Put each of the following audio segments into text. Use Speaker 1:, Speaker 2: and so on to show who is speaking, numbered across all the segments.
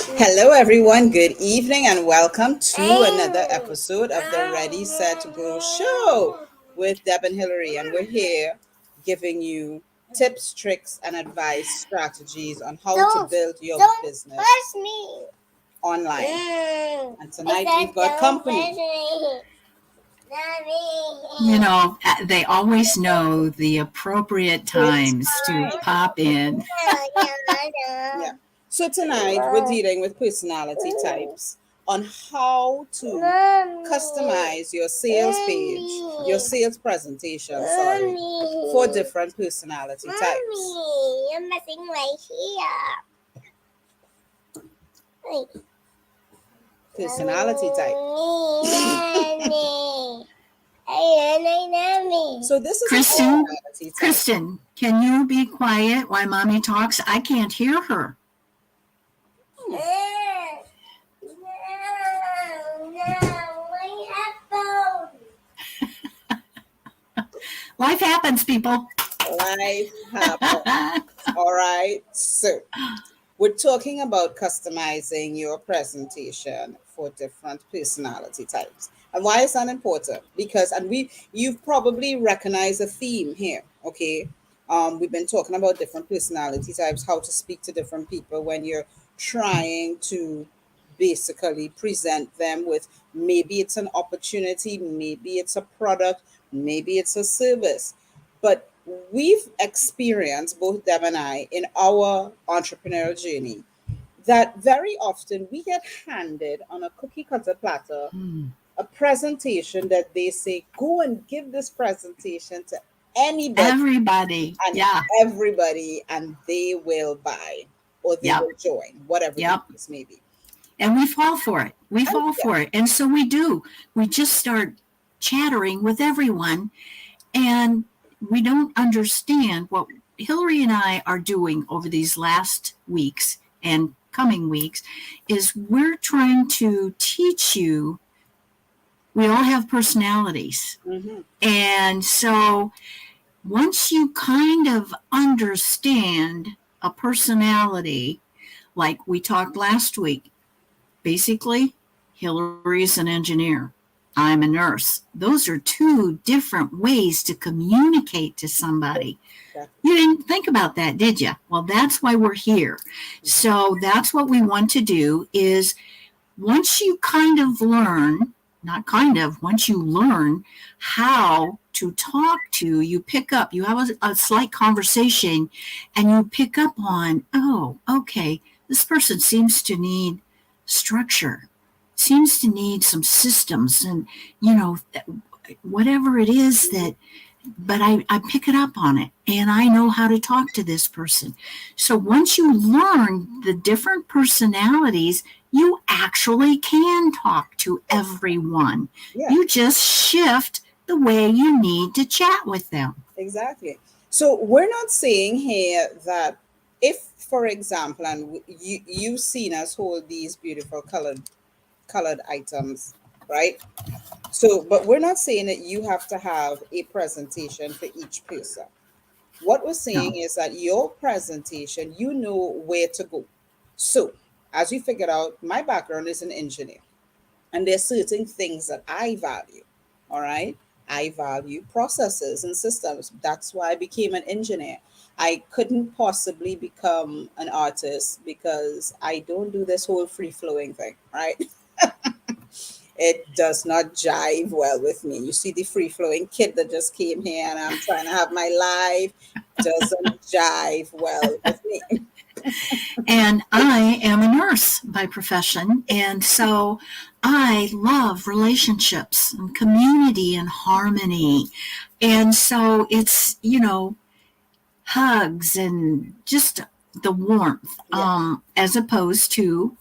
Speaker 1: Hello, everyone. Good evening, and welcome to another episode of the Ready, Set, Grow show with Deb and Hillary. And we're here giving you tips, tricks, and advice strategies on how to build your business online. And tonight we've got company.
Speaker 2: They always know the appropriate times to pop in.
Speaker 1: Yeah. So tonight we're dealing with personality types on how to customize your sales page, your sales presentation, sorry, for different personality types.
Speaker 3: You're messing my hair.
Speaker 1: Personality type. So this is
Speaker 2: Kristen,
Speaker 1: personality type.
Speaker 2: Kristen, can you be quiet while mommy talks? I can't hear her. Life happens, people.
Speaker 1: Life happens. All right. So we're talking about customizing your presentation for different personality types. And why is that important? Because you've probably recognized a theme here. Okay. We've been talking about different personality types, how to speak to different people when you're trying to basically present them with, maybe it's an opportunity, maybe it's a product, maybe it's a service. But we've experienced, both Deb and I, in our entrepreneurial journey, that very often we get handed on a cookie cutter platter a presentation that they say, go and give this presentation to anybody,
Speaker 2: Everybody.
Speaker 1: and
Speaker 2: Yeah.
Speaker 1: everybody, and they will buy or they
Speaker 2: Yep.
Speaker 1: will join, whatever
Speaker 2: Yep.
Speaker 1: the case may be.
Speaker 2: And we fall for it. We fall
Speaker 1: yeah.
Speaker 2: for it. And so we do. We just start chattering with everyone, and we don't understand what Hillary and I are doing over these last weeks and coming weeks is we're trying to teach you. We all have personalities.
Speaker 1: Mm-hmm.
Speaker 2: And so once you kind of understand a personality, like we talked last week, basically, Hillary's an engineer. I'm a nurse. Those are two different ways to communicate to somebody.
Speaker 1: Yeah.
Speaker 2: You didn't think about that, did you? Well, that's why we're here. So that's what we want to do is once you kind of learn, not kind of, once you learn how to talk to, you pick up, you have a slight conversation and you pick up on, oh, okay, this person seems to need structure, seems to need some systems and, whatever it is that, but I pick it up on it and I know how to talk to this person. So once you learn the different personalities, you actually can talk to everyone.
Speaker 1: Yeah.
Speaker 2: You just shift the way you need to chat with them.
Speaker 1: Exactly. So we're not saying here that if, for example, and you've seen us hold these beautiful colored items, right? So, but we're not saying that you have to have a presentation for each person. What we're saying is that your presentation, you know where to go. So, as you figured out, my background is an engineer, and there's certain things that I value. All right. I value processes and systems. That's why I became an engineer. I couldn't possibly become an artist because I don't do this whole free flowing thing, right? It does not jive well with me. You see the free flowing kid that just came here and I'm trying to have my life, doesn't jive well with me.
Speaker 2: And I am a nurse by profession. And so I love relationships and community and harmony. And so it's, hugs and just the warmth,
Speaker 1: Yeah.
Speaker 2: as opposed to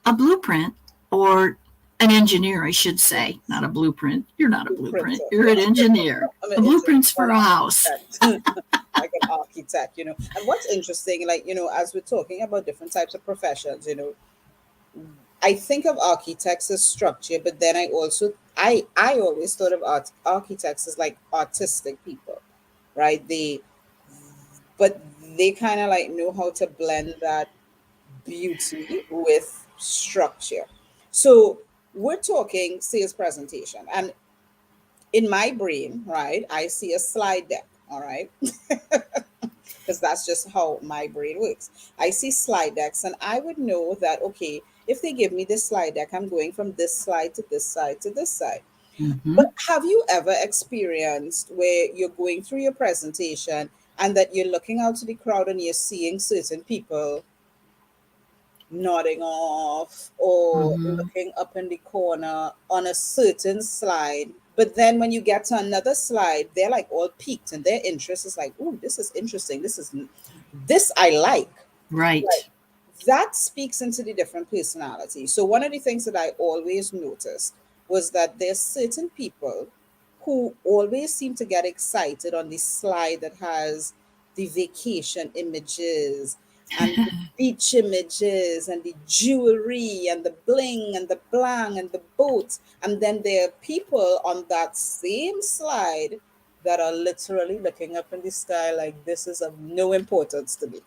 Speaker 2: a blueprint or an engineer, I should say, not a blueprint. You're not a blueprint. You're an engineer.
Speaker 1: I'm
Speaker 2: A
Speaker 1: an
Speaker 2: blueprint's for a house.
Speaker 1: like an architect, And what's interesting, as we're talking about different types of professions, I think of architects as structure, but then I always thought of architects as like artistic people, right? But they kind of like know how to blend that beauty with structure. So we're talking sales presentation. And in my brain, right, I see a slide deck, all right, because that's just how my brain works. I see slide decks, and I would know that, okay, if they give me this slide deck, I'm going from this slide to this side to this side.
Speaker 2: Mm-hmm.
Speaker 1: But have you ever experienced where you're going through your presentation and that you're looking out to the crowd and you're seeing certain people nodding off or
Speaker 2: Mm-hmm.
Speaker 1: looking up in the corner on a certain slide? But then when you get to another slide, they're like all peaked and their interest is like, "Ooh, this is interesting. This I like."
Speaker 2: Right.
Speaker 1: That speaks into the different personalities. So one of the things that I always noticed was that there's certain people who always seem to get excited on the slide that has the vacation images and the beach images and the jewelry and the bling and the blang and the boats. And then there are people on that same slide that are literally looking up in the sky like this is of no importance to me.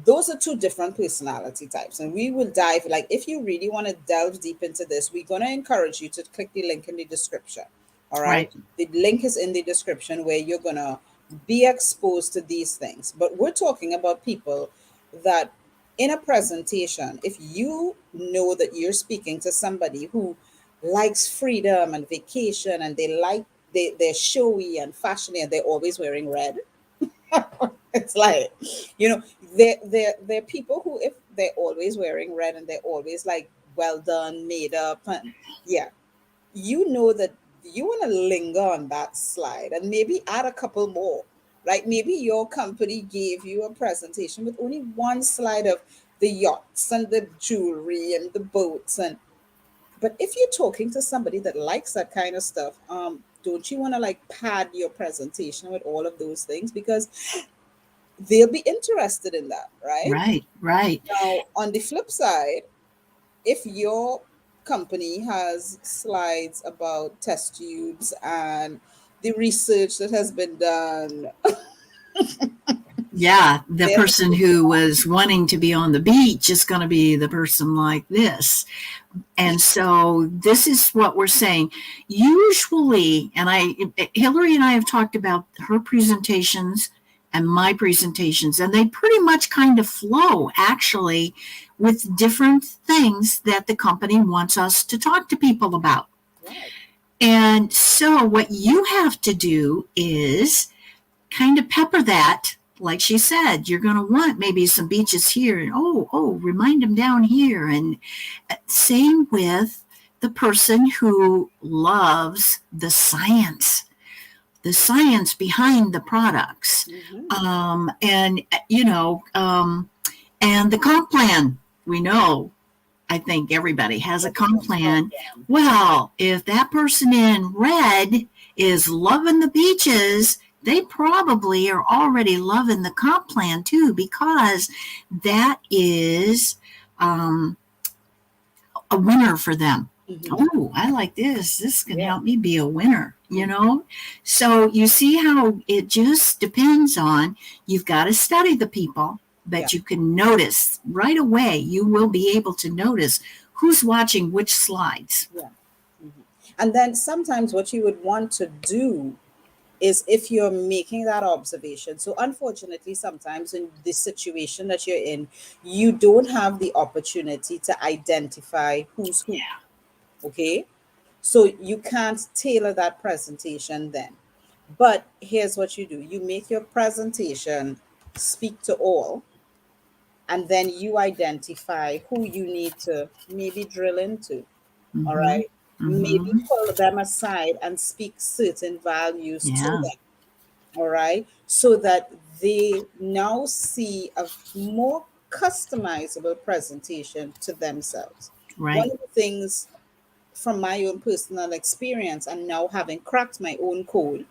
Speaker 1: Those are two different personality types, and we will dive, like, if you really want to delve deep into this, we're going to encourage you to click the link in the description. All right,
Speaker 2: Right.
Speaker 1: the link is in the description where you're going to be exposed to these things. But we're talking about people that in a presentation, if you know that you're speaking to somebody who likes freedom and vacation and they're showy and fashionable and they're always wearing red. It's like, you know, they're people who, if they're always wearing red and they're always like well done, made up, and yeah, you know that you want to linger on that slide and maybe add a couple more. Right? Maybe your company gave you a presentation with only one slide of the yachts and the jewelry and the boats, and but if you're talking to somebody that likes that kind of stuff, don't you want to like pad your presentation with all of those things because they'll be interested in that, right?
Speaker 2: Right. Right.
Speaker 1: Now, on the flip side, if your company has slides about test tubes and the research that has been done,
Speaker 2: Yeah, the
Speaker 1: then
Speaker 2: person who was wanting to be on the beach is going to be the person like this. And so this is what we're saying. Usually, and Hillary and I have talked about her presentations and my presentations, and they pretty much kind of flow actually with different things that the company wants us to talk to people about.
Speaker 1: right,
Speaker 2: And so what you have to do is kind of pepper that. Like she said, you're going to want maybe some beaches here, and remind them down here. And same with the person who loves the science behind the products,
Speaker 1: mhm,
Speaker 2: and and the comp plan. We know, I think everybody has a comp plan. Well, if that person in red is loving the beaches, they probably are already loving the comp plan too, because that is um, a winner for them.
Speaker 1: mhm,
Speaker 2: Oh, I like this. This can
Speaker 1: yeah,
Speaker 2: help me be a winner, you know? So you see how it just depends on, you've got to study the people,
Speaker 1: yeah.
Speaker 2: but you can notice right away, you will be able to notice who's watching which slides.
Speaker 1: Yeah. Mhm. And then sometimes what you would want to do is if you're making that observation. So, unfortunately, sometimes in the situation that you're in, you don't have the opportunity to identify who's who. Okay. So, you can't tailor that presentation then. But here's what you do: you make your presentation speak to all, and then you identify who you need to maybe drill into. All
Speaker 2: Mm-hmm.
Speaker 1: right. Maybe
Speaker 2: Mm-hmm.
Speaker 1: pull them aside and speak certain values to
Speaker 2: Yeah.
Speaker 1: them. All right. So that they now see a more customizable presentation to themselves. One
Speaker 2: Right.
Speaker 1: of the things from my own personal experience and now having cracked my own code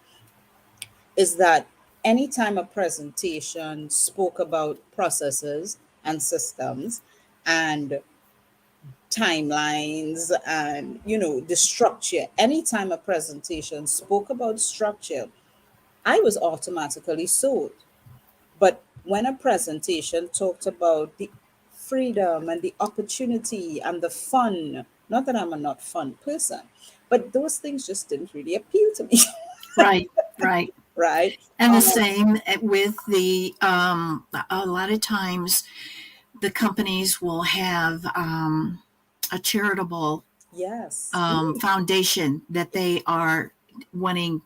Speaker 1: is that anytime a presentation spoke about processes and systems and timelines and the structure, anytime a presentation spoke about structure, I was automatically sold. But when a presentation talked about the freedom and the opportunity and the fun. Not that I'm a not fun person, but those things just didn't really appeal to me,
Speaker 2: Right, right.
Speaker 1: right?
Speaker 2: And the
Speaker 1: Um,
Speaker 2: same with the, a lot of times the companies will have a charitable
Speaker 1: yes.
Speaker 2: foundation that they are wanting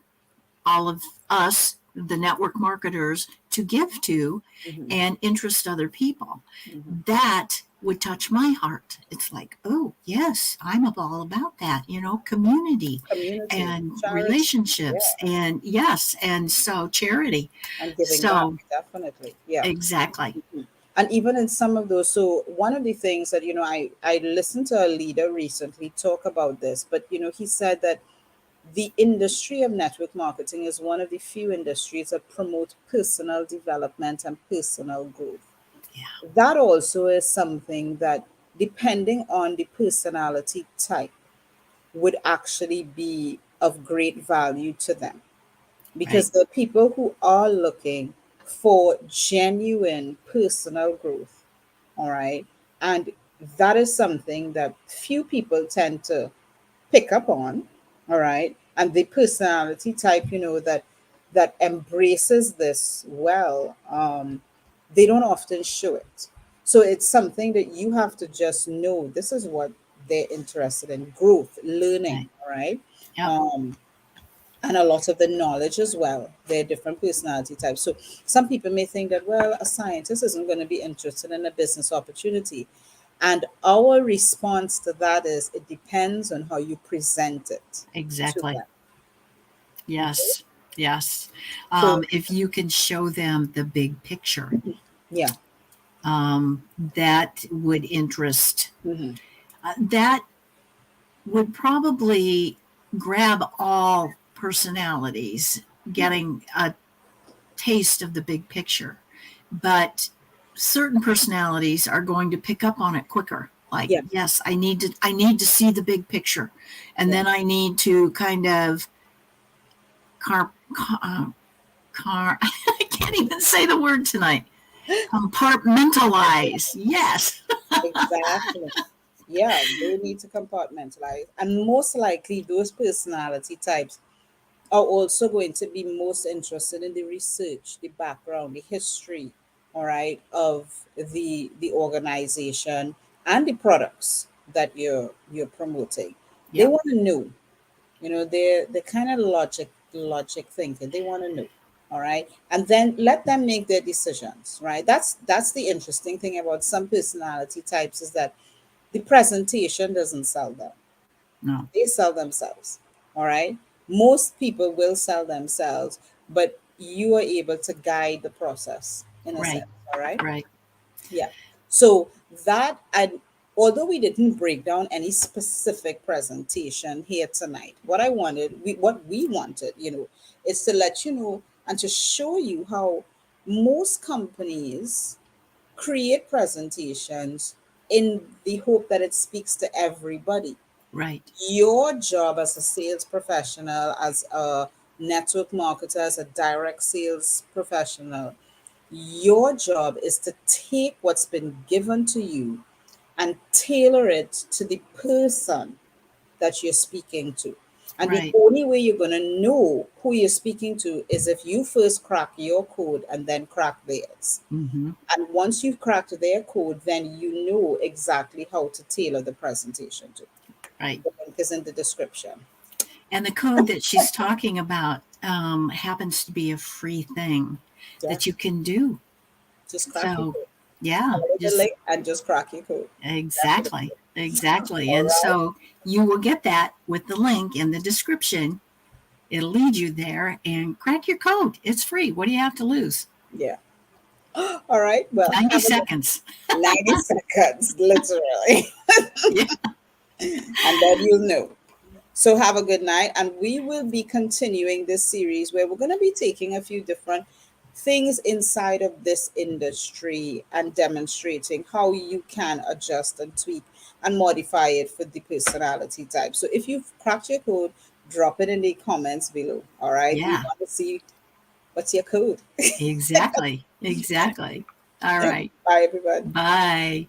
Speaker 2: all of us, the network marketers, to give to
Speaker 1: Mhm,
Speaker 2: and interest other people.
Speaker 1: mhm.
Speaker 2: That would touch my heart. It's like, oh, yes, I'm all about that, community
Speaker 1: Community,
Speaker 2: and
Speaker 1: charity,
Speaker 2: relationships
Speaker 1: yeah,
Speaker 2: and yes, and so charity.
Speaker 1: and giving back,
Speaker 2: So,
Speaker 1: definitely. Yeah.
Speaker 2: exactly.
Speaker 1: Mhm. And even in some of those, so one of the things that, I listened to a leader recently talk about this, but, he said that the industry of network marketing is one of the few industries that promote personal development and personal growth.
Speaker 2: Yeah,
Speaker 1: That also is something that, depending on the personality type, would actually be of great value to them,
Speaker 2: right,
Speaker 1: because the people who are looking for genuine personal growth, all right, and that is something that few people tend to pick up on, all right, and the personality type, that embraces this well, they don't often show it. So it's something that you have to just know this is what they're interested in: growth, learning,
Speaker 2: right.
Speaker 1: all right.
Speaker 2: Yep,
Speaker 1: um, and a lot of the knowledge as well. There are different personality types. So some people may think that, well, a scientist isn't going to be interested in a business opportunity. And our response to that is it depends on how you present it to
Speaker 2: exactly.
Speaker 1: them. Okay.
Speaker 2: Yes, yes.
Speaker 1: So,
Speaker 2: If you can show them the big picture,
Speaker 1: yeah.
Speaker 2: that would interest,
Speaker 1: Hmm.
Speaker 2: that would probably grab all personalities getting a taste of the big picture. But certain personalities are going to pick up on it quicker. Like,
Speaker 1: Yeah.
Speaker 2: yes, I need to see the big picture. And
Speaker 1: Yeah.
Speaker 2: then I need to kind of car, car I can't even say the word tonight. Compartmentalize. Yes.
Speaker 1: Exactly. Yeah. They need to compartmentalize. And most likely, those personality types are also going to be most interested in the research, the background, the history, all right, of the organization and the products that you're promoting. They
Speaker 2: Yep.
Speaker 1: want to know, they're kind of logic thinking. They want to know, all right, and then let them make their decisions, right? That's the interesting thing about some personality types, is that the presentation doesn't sell them.
Speaker 2: No.
Speaker 1: They sell themselves. All right. Most people will sell themselves, but you are able to guide the process in a
Speaker 2: Right.
Speaker 1: sense. All right.
Speaker 2: Right.
Speaker 1: Yeah. So that, and although we didn't break down any specific presentation here tonight, what we wanted, is to let you know and to show you how most companies create presentations in the hope that it speaks to everybody.
Speaker 2: Right.
Speaker 1: Your job as a sales professional, as a network marketer, as a direct sales professional, your job is to take what's been given to you and tailor it to the person that you're speaking to. And the
Speaker 2: Right.
Speaker 1: only way you're going to know who you're speaking to is if you first crack your code and then crack theirs.
Speaker 2: Mm-hmm.
Speaker 1: And once you've cracked their code, then you know exactly how to tailor the presentation to.
Speaker 2: Right.
Speaker 1: The link is in the description.
Speaker 2: And the code that she's talking about happens to be a free thing
Speaker 1: Yeah,
Speaker 2: that you can do.
Speaker 1: just crack your
Speaker 2: So,
Speaker 1: code.
Speaker 2: yeah,
Speaker 1: Follow the
Speaker 2: just
Speaker 1: link and just crack your code.
Speaker 2: exactly.
Speaker 1: Definitely.
Speaker 2: Exactly.
Speaker 1: All
Speaker 2: And
Speaker 1: right.
Speaker 2: so you will get that with the link in the description. It'll lead you there and crack your code. It's free. What do you have to lose?
Speaker 1: Yeah. All right. Well,
Speaker 2: 90
Speaker 1: have a good
Speaker 2: seconds.
Speaker 1: 90 seconds, literally.
Speaker 2: Yeah.
Speaker 1: And then you'll know. So have a good night. And we will be continuing this series where we're going to be taking a few different things inside of this industry and demonstrating how you can adjust and tweak and modify it for the personality type. So if you've cracked your code, drop it in the comments below. All right. We
Speaker 2: Yeah,
Speaker 1: want to see what's your code.
Speaker 2: exactly. Exactly. All right.
Speaker 1: Bye, everybody.
Speaker 2: Bye.